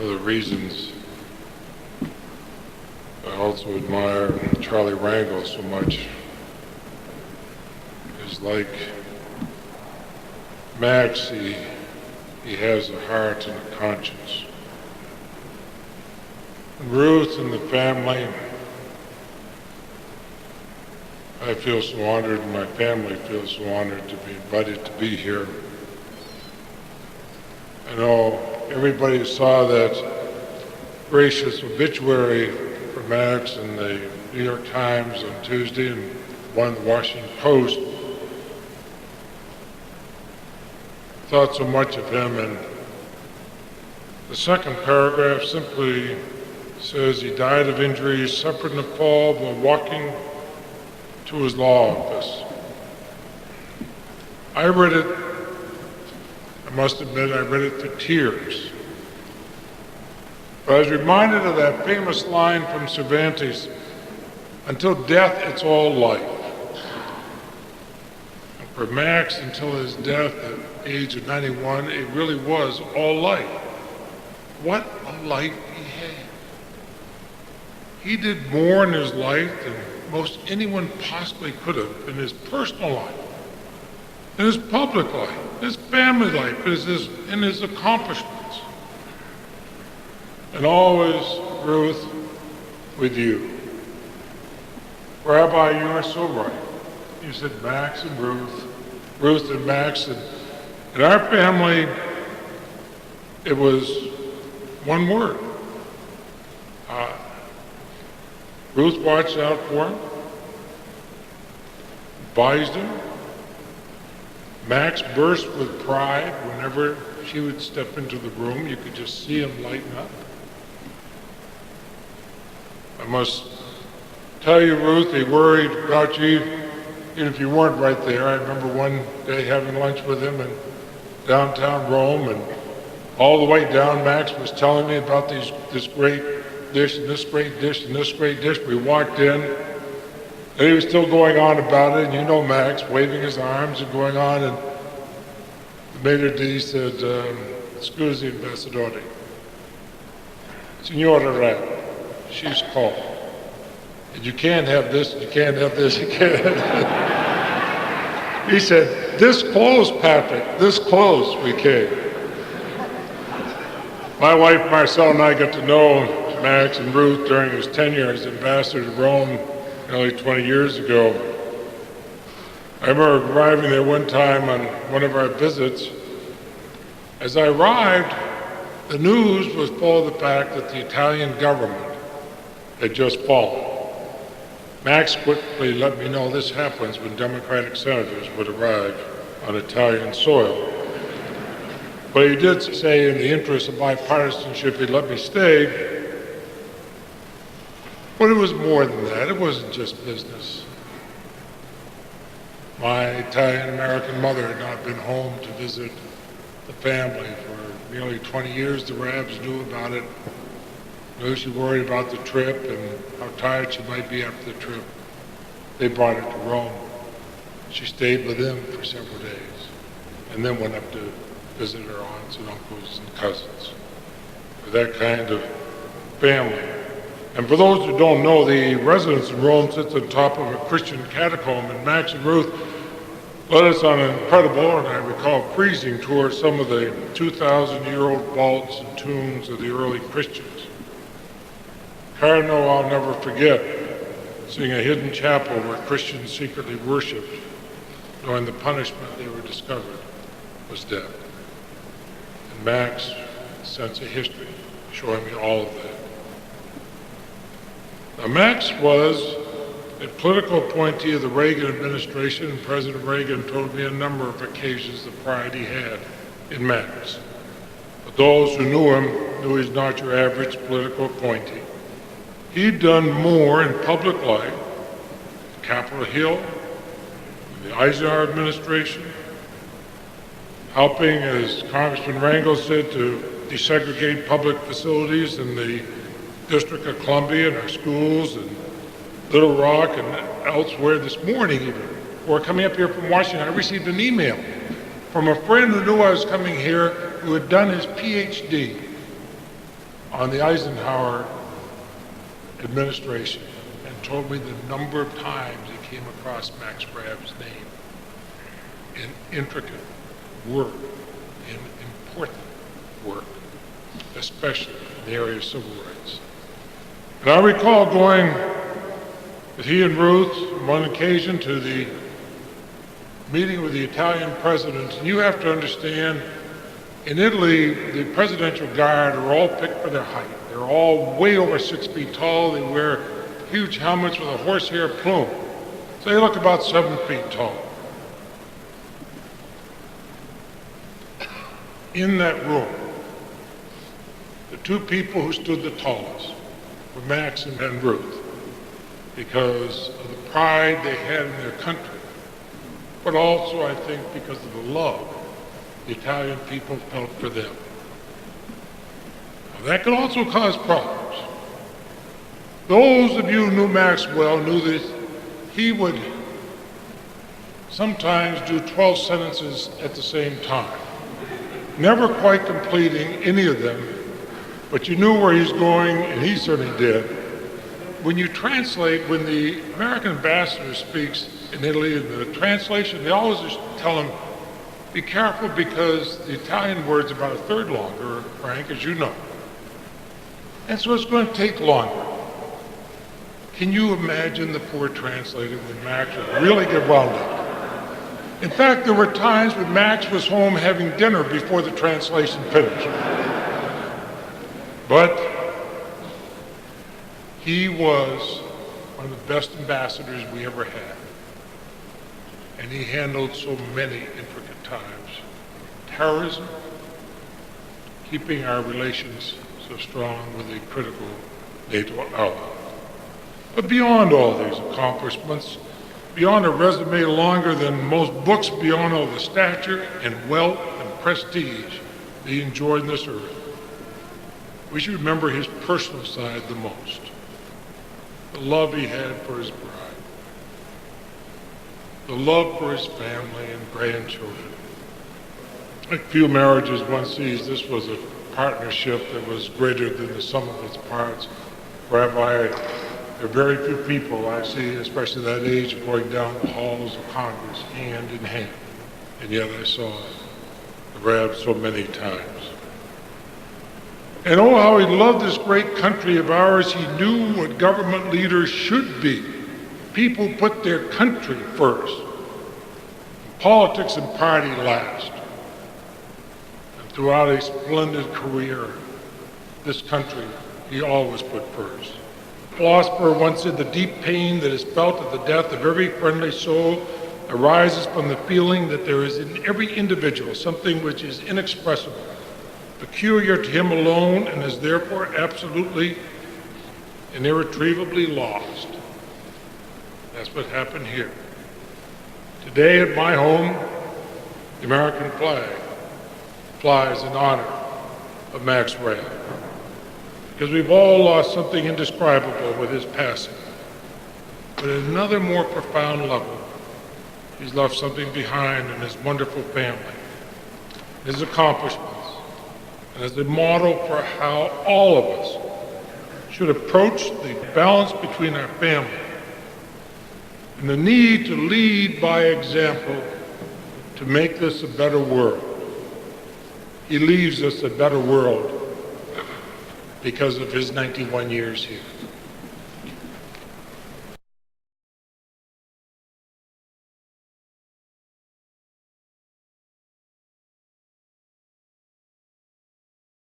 of the reasons I also admire Charlie Rangel so much is like Max, he has a heart and a conscience. And Ruth and the family, I feel so honored, and my family feels so honored to be invited to be here. I know everybody saw that gracious obituary for Max in the New York Times on Tuesday and one in the Washington Post. Thought so much of him, and the second paragraph simply says he died of injuries suffered in a fall while walking to his law office. I read it, I must admit, I read it to tears. But I was reminded of that famous line from Cervantes, "Until death, it's all life." And for Max, until his death at the age of 91, it really was all life. What a life he had. He did more in his life than most anyone possibly could have in his personal life, in his public life, his family life, in his accomplishments. And always, Ruth, with you. Rabbi, you are so right. You said Max and Ruth, Ruth and Max, and in our family, it was one word. Ruth watched out for him, advised him. Max burst with pride whenever she would step into the room. You could just see him lighten up. I must tell you, Ruth, he worried about you, even if you weren't right there. I remember one day having lunch with him in downtown Rome, and all the way down, Max was telling me about this great dish and this great dish and this great dish. We walked in, and he was still going on about it, and you know Max, waving his arms and going on, and the maitre d' said, "Scusi, ambassadore. Signora Rabb, she's called. And you can't have this, you can't have this, you can't have that." He said, "This close, Patrick, this close we came." My wife Marcel and I got to know Max and Ruth during his tenure as ambassador to Rome nearly 20 years ago. I remember arriving there one time on one of our visits. As I arrived, the news was full of the fact that the Italian government had just fallen. Max quickly let me know this happens when Democratic senators would arrive on Italian soil. But he did say, in the interest of bipartisanship, he'd let me stay. But it was more than that. It wasn't just business. My Italian-American mother had not been home to visit the family for nearly 20 years. The Rabbs knew about it. Knew she worried about the trip and how tired she might be after the trip. They brought her to Rome. She stayed with them for several days and then went up to visit her aunts and uncles and cousins. For that kind of family. And for those who don't know, the residence in Rome sits on top of a Christian catacomb, and Max and Ruth led us on an incredible, and I recall freezing tour, some of the 2,000-year-old vaults and tombs of the early Christians. Cardinal, I'll never forget, seeing a hidden chapel where Christians secretly worshipped, knowing the punishment they were discovered was death. And Max, a sense of history, showing me all of that. Now, Max was a political appointee of the Reagan administration, and President Reagan told me on a number of occasions the pride he had in Max. But those who knew him knew he's not your average political appointee. He'd done more in public life, Capitol Hill, the Eisenhower administration, helping, as Congressman Rangel said, to desegregate public facilities in the District of Columbia and our schools and Little Rock and elsewhere. This morning even, before coming up here from Washington, I received an email from a friend who knew I was coming here who had done his PhD on the Eisenhower administration and told me the number of times he came across Max Rabb's name in intricate work, in important work, especially in the area of civil rights. And I recall going with he and Ruth on one occasion to the meeting with the Italian president. And you have to understand, in Italy, the presidential guard are all picked for their height. They're all way over 6 feet tall. They wear huge helmets with a horsehair plume. So they look about 7 feet tall. In that room, the two people who stood the tallest were Max and Ruth, because of the pride they had in their country, but also, I think, because of the love the Italian people felt for them. Now, that could also cause problems. Those of you who knew Max well knew that he would sometimes do 12 sentences at the same time, never quite completing any of them, but you knew where he's going, and he certainly did. When you translate, when the American ambassador speaks in Italy, in the translation, they always just tell him, be careful because the Italian word's about a third longer, Frank, as you know. And so it's going to take longer. Can you imagine the poor translator when Max would really get wound up? In fact, there were times when Max was home having dinner before the translation finished. But he was one of the best ambassadors we ever had. And he handled so many intricate times. Terrorism, keeping our relations so strong with a critical NATO ally. But beyond all these accomplishments, beyond a resume longer than most books, beyond all the stature and wealth and prestige that he enjoyed on this earth, we should remember his personal side the most. The love he had for his bride. The love for his family and grandchildren. Like few marriages one sees, this was a partnership that was greater than the sum of its parts. Rabbi, there are very few people I see, especially that age, going down the halls of Congress hand in hand. And yet I saw the Rabb so many times. And oh, how he loved this great country of ours. He knew what government leaders should be. People put their country first. Politics and party last. And throughout a splendid career, this country he always put first. A philosopher once said, the deep pain that is felt at the death of every friendly soul arises from the feeling that there is in every individual something which is inexpressible, peculiar to him alone, and is therefore absolutely and irretrievably lost. That's what happened here. Today at my home, the American flag flies in honor of Max Rabb, because we've all lost something indescribable with his passing. But at another more profound level, he's left something behind in his wonderful family, his accomplishments, and as a model for how all of us should approach the balance between our family and the need to lead by example to make this a better world. He leaves us a better world because of his 91 years here.